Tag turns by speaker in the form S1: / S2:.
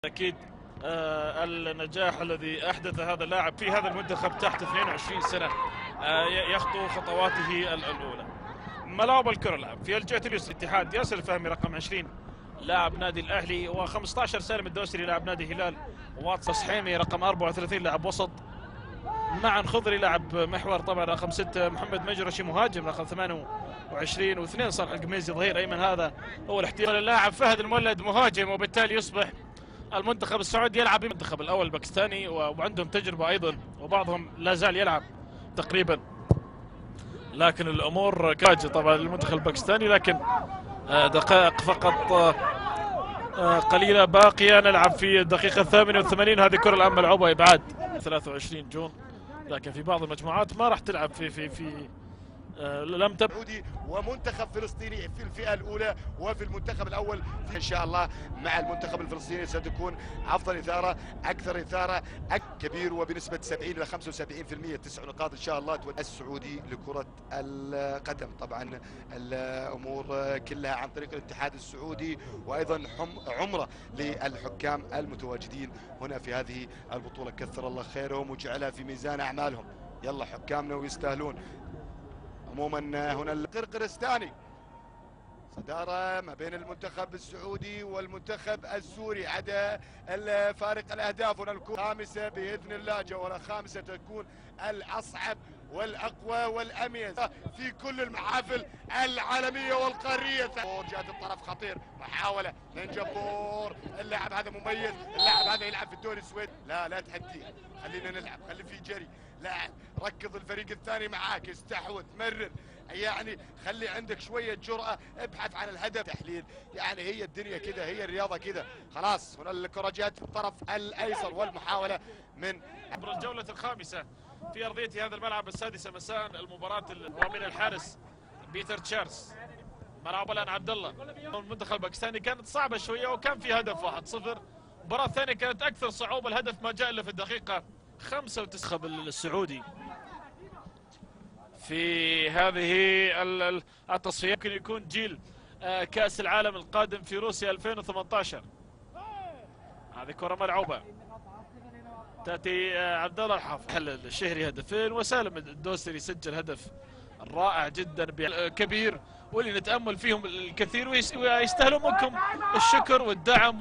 S1: أكيد النجاح الذي أحدث هذا اللاعب في هذا المنتخب تحت 22 سنة يخطو خطواته الأولى. ملاعب الكرة الآن في الجهة اليسرى اتحاد ياسر الفهمي رقم 20 لاعب نادي الأهلي، و15 سالم الدوسري لاعب نادي هلال، وواطس صحيمي رقم 34 لاعب وسط، معا خضري لاعب محور طبعا رقم 6، محمد مجرشي مهاجم رقم 28، واثنين صالح القميزي ظهير أيمن. هذا هو الاحتياط. اللاعب فهد المولد مهاجم، وبالتالي يصبح المنتخب السعودي يلعب بالمنتخب الاول الباكستاني، وعندهم تجربه ايضا، وبعضهم لا زال يلعب تقريبا، لكن الامور كاجه طبعا للمنتخب الباكستاني. لكن دقائق فقط قليله باقيه، نلعب في الدقيقه 88. هذه كره الان ملعوبه ابعاد 23 جون، لكن في بعض المجموعات ما راح تلعب في لم
S2: سعودي ومنتخب فلسطيني في الفئة الأولى وفي المنتخب الأول إن شاء الله. مع المنتخب الفلسطيني ستكون أفضل إثارة، أكثر إثارة، كبير، وبنسبة 70 إلى 75%، 9 نقاط إن شاء الله. السعودي لكرة القدم طبعا الأمور كلها عن طريق الاتحاد السعودي، وأيضا عمرة للحكام المتواجدين هنا في هذه البطولة. كثر الله خيرهم وجعلها في ميزان أعمالهم. يلا حكامنا ويستاهلون. عموما هنا القرقرستاني، صدارة ما بين المنتخب السعودي والمنتخب السوري عدا فارق الاهداف. هنا الخامسة باذن الله، جولة خامسة تكون الاصعب والاقوى والاميز في كل المحافل العالمية والقارية. جهة الطرف خطير، محاولة من جبور. اللاعب هذا مميز، اللاعب هذا يلعب في الدوري السويدي. لا تحدي، خلينا نلعب، خلي في جري. لاعب ركض الفريق الثاني معاك، استحوذ، مرر، يعني خلي عندك شوية جرأة، ابحث عن الهدف. تحليل، يعني هي الدنيا كده، هي الرياضة كده. خلاص هنا الكرة جت في الطرف الأيسر، والمحاولة من
S1: عبر الجولة الخامسة في أرضية هذا الملعب السادسة مساء. المباراة من الحارس بيتر تشارلز. ملعب الآن عبد الله. المنتخب الباكستاني كانت صعبة شوية وكان في هدف 1-0. المباراة الثانية كانت أكثر صعوبة، الهدف ما جاء إلا في الدقيقة 95. السعودي في هذه التصفية يمكن يكون جيل كأس العالم القادم في روسيا 2018. هذه كرة ملعوبة تأتي عبد الله الحافظ، حل الشهري هدفين، وسالم الدوسري سجل هدف رائع جدا كبير، واللي نتأمل فيهم الكثير ويستاهلون منكم الشكر والدعم.